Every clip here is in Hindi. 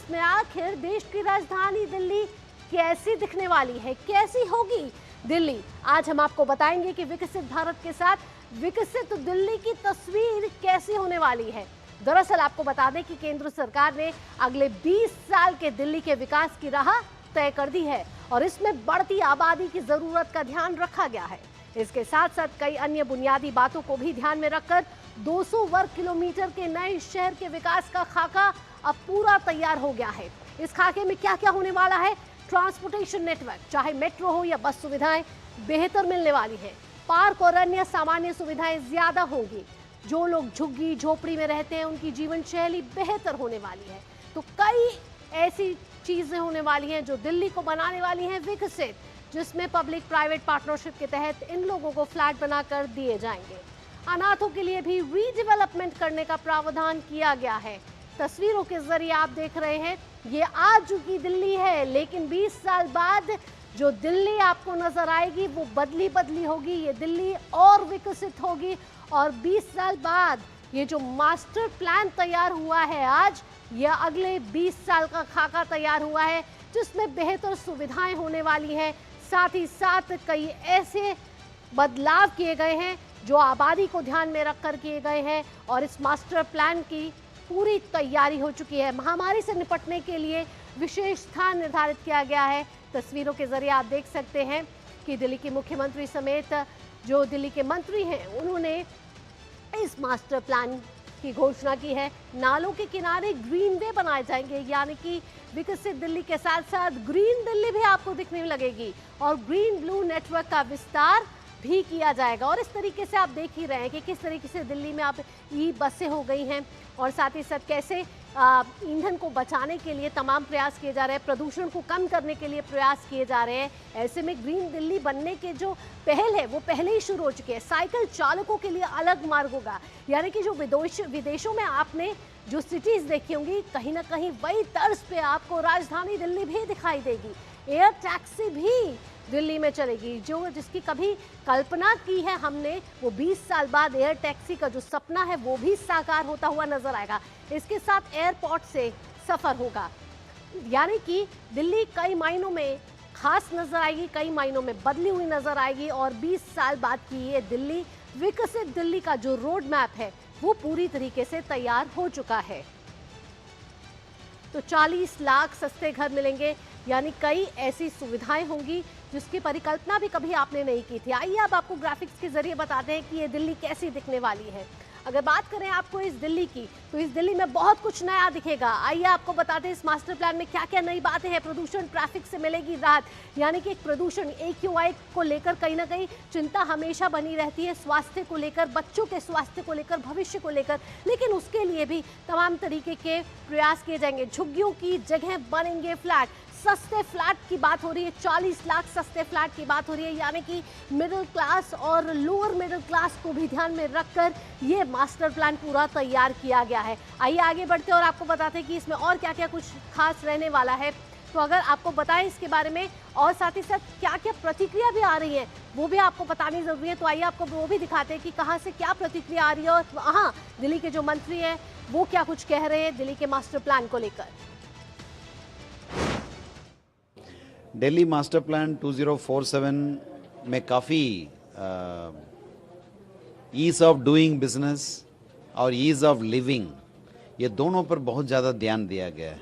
जिसमें आखिर देश की राजधानी दिल्ली कैसी दिखने वाली है, कैसी होगी दिल्ली। आज हम आपको बताएंगे कि विकसित भारत के साथ विकसित दिल्ली की तस्वीर कैसी होने वाली है। दरअसल आपको बता दें कि केंद्र सरकार ने अगले 20 साल के दिल्ली के विकास की राह तय कर दी है और इसमें बढ़ती आबादी की जरूरत का ध्यान रखा गया है। इसके साथ साथ कई अन्य बुनियादी बातों को भी ध्यान में रखकर 200 वर्ग किलोमीटर के नए शहर के विकास का खाका अब पूरा तैयार हो गया है। इस खाके में क्या क्या होने वाला है? ट्रांसपोर्टेशन नेटवर्क, चाहे मेट्रो हो या बस सुविधाएं बेहतर मिलने वाली है। पार्क और अन्य सामान्य सुविधाएं ज्यादा होंगी। जो लोग झुग्गी झोपड़ी में रहते हैं उनकी जीवन शैली बेहतर होने वाली है। तो कई ऐसी चीजें होने वाली हैं जो दिल्ली को बनाने वाली हैं विकसित, जिसमें पब्लिक प्राइवेट पार्टनरशिप के तहत इन लोगों को फ्लैट बनाकर दिए जाएंगे। अनाथों के लिए भी रीडेवलपमेंट करने का प्रावधान किया गया है। तस्वीरों के जरिए आप देख रहे हैं ये आज की दिल्ली है, लेकिन 20 साल बाद जो दिल्ली आपको नजर आएगी वो बदली होगी। ये दिल्ली और विकसित होगी और 20 साल बाद ये जो मास्टर प्लान तैयार हुआ है आज, ये अगले 20 साल का खाका तैयार हुआ है जिसमें बेहतर सुविधाएं होने वाली हैं। साथ ही साथ कई ऐसे बदलाव किए गए हैं जो आबादी को ध्यान में रखकर किए गए हैं और इस मास्टर प्लान की पूरी तैयारी हो चुकी है। महामारी से निपटने के लिए विशेष स्थान निर्धारित किया गया है। तस्वीरों के जरिए आप देख सकते हैं कि दिल्ली के मुख्यमंत्री समेत जो दिल्ली के मंत्री हैं उन्होंने इस मास्टर प्लान की घोषणा की है। नालों के किनारे ग्रीन वे बनाए जाएंगे, यानी कि विकसित दिल्ली के साथ साथ ग्रीन दिल्ली भी आपको दिखने लगेगी और ग्रीन ब्लू नेटवर्क का विस्तार भी किया जाएगा। और इस तरीके से आप देख ही रहे हैं कि किस तरीके से दिल्ली में आप ई बसें हो गई हैं और साथ ही साथ कैसे ईंधन को बचाने के लिए तमाम प्रयास किए जा रहे हैं, प्रदूषण को कम करने के लिए प्रयास किए जा रहे हैं। ऐसे में ग्रीन दिल्ली बनने के जो पहल है वो पहले ही शुरू हो चुकी है। साइकिल चालकों के लिए अलग मार्ग होगा, यानी कि जो विदेशों में आपने जो सिटीज देखी होंगी कहीं ना कहीं वही तर्ज पे आपको राजधानी दिल्ली भी दिखाई देगी। एयर टैक्सी भी दिल्ली में चलेगी, जो जिसकी कभी कल्पना की है हमने, वो 20 साल बाद एयर टैक्सी का जो सपना है वो भी साकार होता हुआ नजर आएगा। इसके साथ एयरपोर्ट से सफर होगा, यानी कि दिल्ली कई मायनों में खास नजर आएगी, कई मायनों में बदली हुई नजर आएगी और 20 साल बाद की ये दिल्ली, विकसित दिल्ली का जो रोड मैप है वो पूरी तरीके से तैयार हो चुका है। तो 40 लाख सस्ते घर मिलेंगे, यानी कई ऐसी सुविधाएं होंगी जिसकी परिकल्पना भी कभी आपने नहीं की थी। आइए अब आपको ग्राफिक्स के जरिए बताते हैं कि ये दिल्ली कैसी दिखने वाली है। अगर बात करें आपको इस दिल्ली की, तो इस दिल्ली में बहुत कुछ नया दिखेगा। आइए आपको बताते हैं इस मास्टर प्लान में क्या क्या नई बातें हैं। प्रदूषण, ट्रैफिक से मिलेगी राहत, यानी कि एक प्रदूषण AQI को लेकर कहीं ना कहीं चिंता हमेशा बनी रहती है, स्वास्थ्य को लेकर, बच्चों के स्वास्थ्य को लेकर, भविष्य को लेकर, लेकिन उसके लिए भी तमाम तरीके के प्रयास किए जाएंगे। झुग्गियों की जगह बनेंगे फ्लैट, सस्ते फ्लैट की बात हो रही है, 40 लाख सस्ते फ्लैट की बात हो रही है, यानी कि मिडिल क्लास और लोअर मिडिल क्लास को भी ध्यान में रखकर ये मास्टर प्लान पूरा तैयार किया गया है। आइए आगे बढ़ते हैं और आपको बताते हैं कि इसमें और क्या क्या कुछ खास रहने वाला है। तो अगर आपको बताएं इसके बारे में और साथ ही साथ क्या क्या प्रतिक्रिया भी आ रही है वो भी आपको बतानी जरूरी है। तो आइए आपको वो भी दिखाते हैं कि कहाँ से क्या प्रतिक्रिया आ रही है और हाँ, दिल्ली के जो मंत्री हैं वो क्या कुछ कह रहे हैं दिल्ली के मास्टर प्लान को लेकर। दिल्ली मास्टर प्लान 2047 में काफ़ी ईज़ ऑफ डूइंग बिजनेस और ईज़ ऑफ लिविंग, ये दोनों पर बहुत ज़्यादा ध्यान दिया गया है।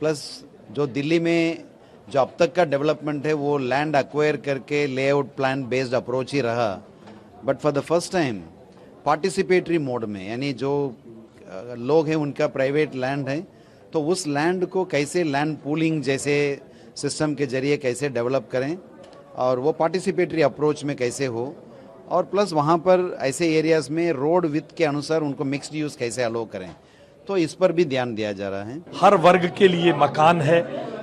प्लस जो दिल्ली में जो अब तक का डेवलपमेंट है वो लैंड एक्वायर करके लेआउट प्लान बेस्ड अप्रोच ही रहा, but for the first time participatory mode में, यानी जो लोग हैं उनका प्राइवेट लैंड है तो उस लैंड को कैसे लैंड पूलिंग जैसे सिस्टम के जरिए कैसे डेवलप करें और वो पार्टिसिपेटरी अप्रोच में कैसे हो, और प्लस वहाँ पर ऐसे एरियाज़ में रोड विड्थ के अनुसार उनको मिक्स्ड यूज़ कैसे अलो करें, तो इस पर भी ध्यान दिया जा रहा है। हर वर्ग के लिए मकान है,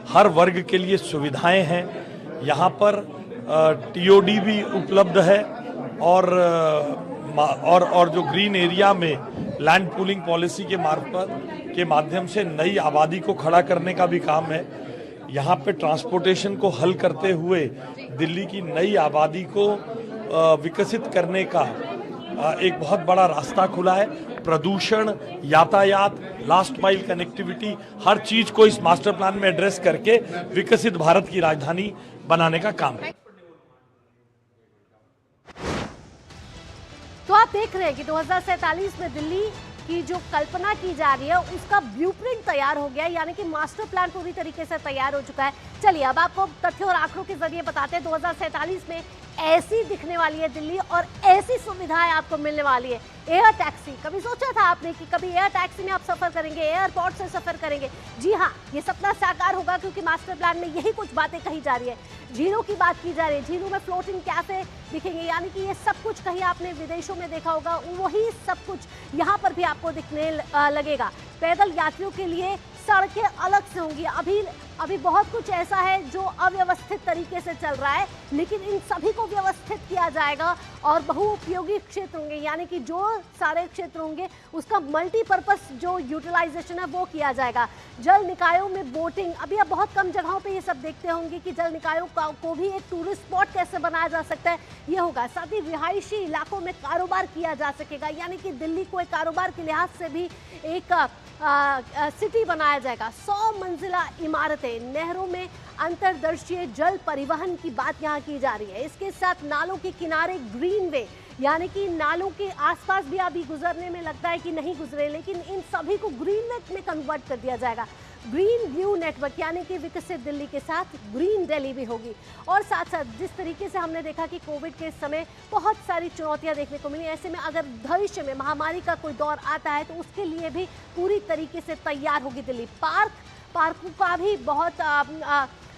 हर वर्ग के लिए सुविधाएं हैं। यहाँ पर TOD भी उपलब्ध है और जो ग्रीन एरिया में लैंड पूलिंग पॉलिसी के माध्यम से नई आबादी को खड़ा करने का भी काम है। यहाँ पे ट्रांसपोर्टेशन को हल करते हुए दिल्ली की नई आबादी को विकसित करने का एक बहुत बड़ा रास्ता खुला है प्रदूषण, यातायात, लास्ट माइल कनेक्टिविटी, हर चीज को इस मास्टर प्लान में एड्रेस करके विकसित भारत की राजधानी बनाने का काम है। तो आप देख रहे हैं कि 2047 में दिल्ली की जो कल्पना की जा रही है उसका ब्लूप्रिंट तैयार हो गया, यानी कि मास्टर प्लान पूरी तरीके से तैयार हो चुका है। चलिए अब आपको तथ्यों और आंकड़ों के जरिए बताते हैं 2047 में ऐसी दिखने वाली है दिल्ली और ऐसी सुविधाएं आपको मिलने वाली है। एयर टैक्सी, कभी सोचा था आपने कि कभी एयर टैक्सी में आप सफर करेंगे, एयरपोर्ट से सफर करेंगे? जी हाँ, ये सपना साकार होगा क्योंकि मास्टर प्लान में यही कुछ बातें कही जा रही है। झीलों की बात की जा रही है, झीलों में फ्लोटिंग कैफे दिखेंगे, यानी कि ये सब कुछ कहीं आपने विदेशों में देखा होगा वही सब कुछ यहाँ पर भी आपको दिखने लगेगा। पैदल यात्रियों के लिए सड़कें अलग से होंगी। अभी बहुत कुछ ऐसा है जो अव्यवस्थित तरीके से चल रहा है, लेकिन इन सभी को व्यवस्थित किया जाएगा और बहुउपयोगी क्षेत्र होंगे, यानी कि जो सारे क्षेत्र होंगे उसका मल्टीपर्पस जो यूटिलाइजेशन है वो किया जाएगा। जल निकायों में बोटिंग, अभी आप बहुत कम जगहों पे ये सब देखते होंगे कि जल निकायों को भी एक टूरिस्ट स्पॉट कैसे बनाया जा सकता है, ये होगा। साथ ही रिहायशी इलाकों में कारोबार किया जा सकेगा, यानी कि दिल्ली को एक कारोबार के लिहाज से भी एक सिटी बनाया जाएगा। 100 मंजिला इमारतें, नहरों में अंतर्दर्शीय जल परिवहन की बात यहाँ की जा रही है। इसके साथ नालों के किनारे ग्रीन वे, यानी कि नालों के आसपास भी अभी गुजरने में लगता है कि नहीं गुजरे, लेकिन इन सभी को ग्रीन नेट में कन्वर्ट कर दिया जाएगा। ग्रीन ब्लू नेटवर्क, यानी कि विकसित दिल्ली के साथ ग्रीन दिल्ली भी होगी। और साथ साथ जिस तरीके से हमने देखा कि कोविड के समय बहुत सारी चुनौतियां देखने को मिली, ऐसे में अगर भविष्य में महामारी का कोई दौर आता है तो उसके लिए भी पूरी तरीके से तैयार होगी दिल्ली। पार्कों का भी बहुत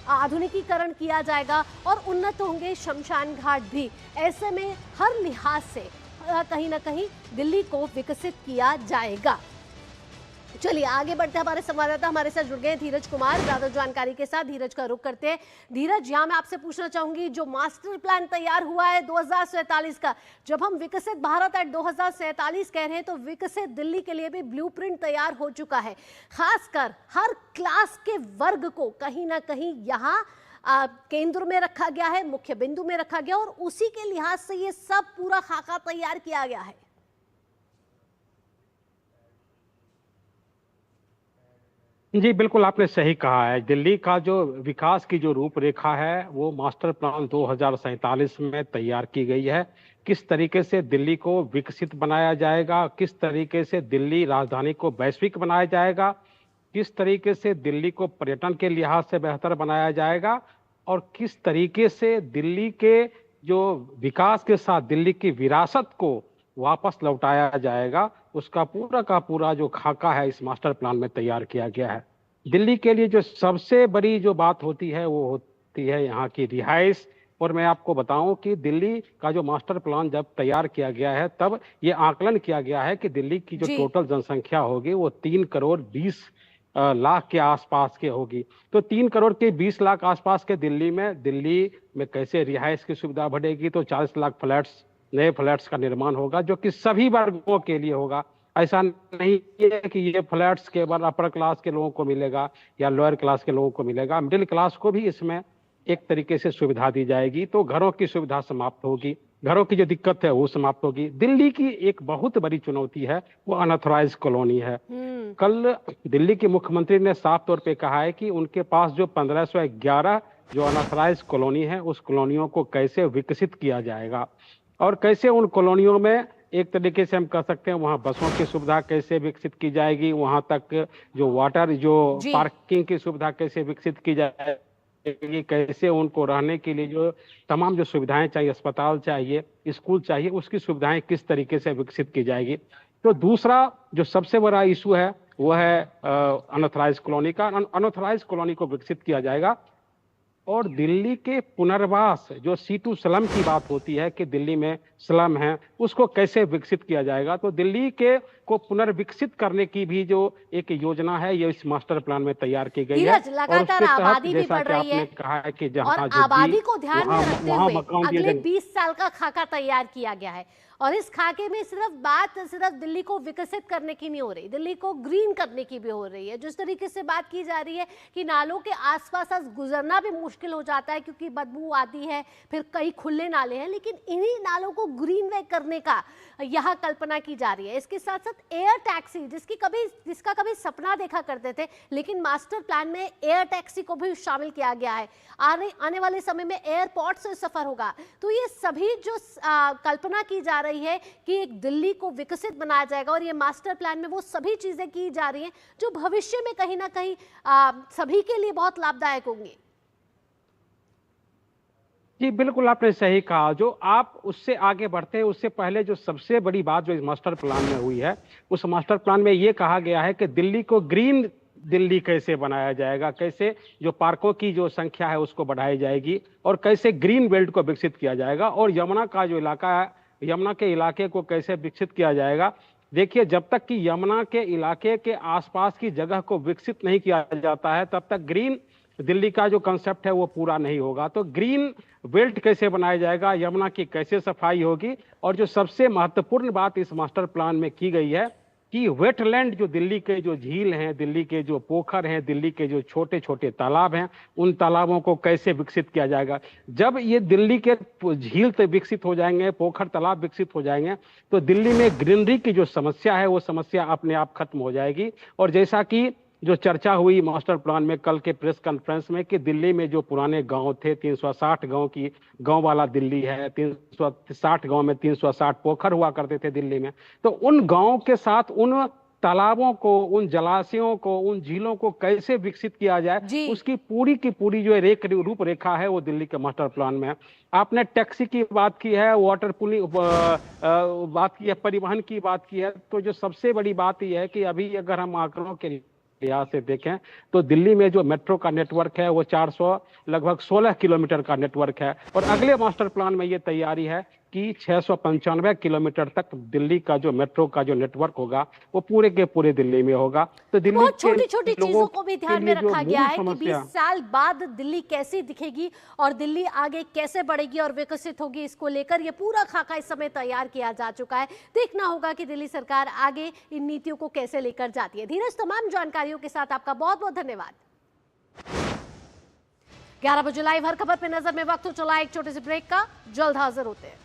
आधुनिकीकरण किया जाएगा और उन्नत होंगे शमशान घाट भी। ऐसे में हर लिहाज से कहीं ना कहीं दिल्ली को विकसित किया जाएगा। चलिए आगे बढ़ते हैं, हमारे संवाददाता हमारे साथ जुड़ गए धीरज कुमार ज्यादा जानकारी के साथ। धीरज का रुख करते हैं। धीरज, यहाँ मैं आपसे पूछना चाहूंगी, जो मास्टर प्लान तैयार हुआ है 2047 का, जब हम विकसित भारत एट 2047 कह रहे हैं तो विकसित दिल्ली के लिए भी ब्लूप्रिंट तैयार हो चुका है। खासकर हर क्लास के वर्ग को कहीं ना कहीं यहाँ केंद्र में रखा गया है, मुख्य बिंदु में रखा गया और उसी के लिहाज से ये सब पूरा खाका तैयार किया गया है। जी बिल्कुल, आपने सही कहा है। दिल्ली का जो विकास की जो रूपरेखा है वो मास्टर प्लान 2047 में तैयार की गई है। किस तरीके से दिल्ली को विकसित बनाया जाएगा, किस तरीके से दिल्ली राजधानी को वैश्विक बनाया जाएगा, किस तरीके से दिल्ली को पर्यटन के लिहाज से बेहतर बनाया जाएगा और किस तरीके से दिल्ली के जो विकास के साथ दिल्ली की विरासत को वापस लौटाया जाएगा, उसका पूरा का पूरा जो खाका है इस मास्टर प्लान में तैयार किया गया है। दिल्ली के लिए जो सबसे बड़ी जो बात होती है वो होती है यहाँ की रिहाइश। और मैं आपको बताऊं कि दिल्ली का जो मास्टर प्लान जब तैयार किया गया है तब ये आकलन किया गया है कि दिल्ली की जो टोटल जनसंख्या होगी वो 3 करोड़ 20 लाख के आसपास के होगी। तो 3 करोड़ के 20 लाख आसपास के दिल्ली में कैसे रिहाइश की सुविधा बढ़ेगी? तो 40 लाख फ्लैट्स, नए फ्लैट्स का निर्माण होगा जो कि सभी वर्गों के लिए होगा। ऐसा नहीं है कि ये फ्लैट्स केवल अपर क्लास के लोगों को मिलेगा या लोअर क्लास के लोगों को मिलेगा, मिडिल क्लास को भी इसमें एक तरीके से सुविधा दी जाएगी। तो घरों की सुविधा समाप्त होगी, घरों की जो दिक्कत है वो समाप्त होगी। दिल्ली की एक बहुत बड़ी चुनौती है वो अनऑथराइज्ड कॉलोनी है। कल दिल्ली के मुख्यमंत्री ने साफ तौर पे कहा है कि उनके पास जो 1511 जो अनऑथराइज्ड कॉलोनी है उस कॉलोनियों को कैसे विकसित किया जाएगा और कैसे उन कॉलोनियों में एक तरीके से हम कह सकते हैं वहाँ बसों की सुविधा कैसे विकसित की जाएगी, वहाँ तक जो वाटर जो पार्किंग की सुविधा कैसे विकसित की जाएगी, कैसे उनको रहने के लिए जो तमाम जो सुविधाएं चाहिए, अस्पताल चाहिए, स्कूल चाहिए, उसकी सुविधाएं किस तरीके से विकसित की जाएगी। तो दूसरा जो सबसे बड़ा इशू है वो है अनऑथराइज्ड कॉलोनी का। अनऑथराइज्ड कॉलोनी को विकसित किया जाएगा और दिल्ली के पुनर्वास जो C2 स्लम की बात होती है कि दिल्ली में स्लम है, उसको कैसे विकसित किया जाएगा। तो दिल्ली के को पुनर्विकसित करने की भी जो एक योजना है ये इस मास्टर प्लान में तैयार की गई है। लगातार आबादी भी बढ़ रही है, कहा है कि और आबादी को ध्यान में रखते हुए अगले 20 साल का खाका तैयार किया गया है। और इस खाके में सिर्फ दिल्ली को विकसित करने की नहीं हो रही, दिल्ली को ग्रीन करने की भी हो रही है। जिस तरीके से बात की जा रही है कि नालों के आसपास आज गुजरना भी मुश्किल हो जाता है क्योंकि बदबू आती है, फिर कई खुले नाले हैं, लेकिन इन्हीं नालों को ग्रीनवे करने का यहाँ कल्पना की जा रही है। इसके साथ साथ एयर टैक्सी, जिसका कभी सपना देखा करते थे, लेकिन मास्टर प्लान में एयर टैक्सी को भी शामिल किया गया है। आने वाले समय में एयरपोर्ट से सफर होगा। तो ये सभी जो कल्पना की जा रही है कि एक दिल्ली को विकसित बनाया जाएगा, और ये मास्टर प्लान में वो सभी चीजें की जा रही हैं जो भविष्य में कहीं ना कहीं सभी के लिए बहुत लाभदायक होंगी। जी बिल्कुल आपने सही कहा। जो आप उससे आगे बढ़ते हैं उससे पहले जो सबसे बड़ी बात जो इस मास्टर प्लान में हुई है, उस मास्टर प्लान में ये कहा गया है कि दिल्ली को ग्रीन दिल्ली कैसे बनाया जाएगा, कैसे जो पार्कों की जो संख्या है उसको बढ़ाई जाएगी, और कैसे ग्रीन बेल्ट को विकसित किया जाएगा, और यमुना का जो इलाका है, यमुना के इलाके को कैसे विकसित किया जाएगा। देखिए, जब तक कि यमुना के इलाके के आसपास की जगह को विकसित नहीं किया जाता है, तब तक ग्रीन दिल्ली का जो कंसेप्ट है वो पूरा नहीं होगा। तो ग्रीन बेल्ट कैसे बनाया जाएगा, यमुना की कैसे सफाई होगी, और जो सबसे महत्वपूर्ण बात इस मास्टर प्लान में की गई है कि वेटलैंड, जो दिल्ली के जो झील हैं, दिल्ली के जो पोखर हैं, दिल्ली के जो छोटे छोटे तालाब हैं, उन तालाबों को कैसे विकसित किया जाएगा। जब ये दिल्ली के झील तो विकसित हो जाएंगे, पोखर तालाब विकसित हो जाएंगे, तो दिल्ली में ग्रीनरी की जो समस्या है वो समस्या अपने आप खत्म हो जाएगी। और जैसा कि जो चर्चा हुई मास्टर प्लान में कल के प्रेस कॉन्फ्रेंस में कि दिल्ली में जो पुराने गांव थे, 360 गांव की गांव वाला दिल्ली है, 360 गांव में 360 पोखर हुआ करते थे दिल्ली में, तो उन गांवों के साथ उन तालाबों को, उन जलाशयों को, उन झीलों को कैसे विकसित किया जाए, उसकी पूरी की पूरी जो रूपरेखा है वो दिल्ली के मास्टर प्लान में है। आपने टैक्सी की बात की है, वाटर पुलिंग बात की है, परिवहन की बात की है, तो जो सबसे बड़ी बात यह है कि अभी अगर हम आंकड़ों के लिहाज से देखें तो दिल्ली में जो मेट्रो का नेटवर्क है वो 400 लगभग 16 किलोमीटर का नेटवर्क है, और अगले मास्टर प्लान में ये तैयारी है कि 695 किलोमीटर तक दिल्ली का जो मेट्रो का जो नेटवर्क होगा वो पूरे के पूरे दिल्ली में होगा। तो दिल्ली बहुत छोटी छोटी चीजों को भी ध्यान में रखा गया है कि 20 साल बाद दिल्ली कैसी दिखेगी और दिल्ली आगे कैसे बढ़ेगी और विकसित होगी, इसको लेकर ये पूरा खाका इस समय तैयार किया जा चुका है। देखना होगा कि दिल्ली सरकार आगे इन नीतियों को कैसे लेकर जाती है। धीरज, तमाम जानकारियों के साथ आपका बहुत बहुत धन्यवाद। 11 बजे लाइव हर खबर पे नजर में वक्त हो चला एक छोटे से ब्रेक का, जल्द हाजिर होते हैं।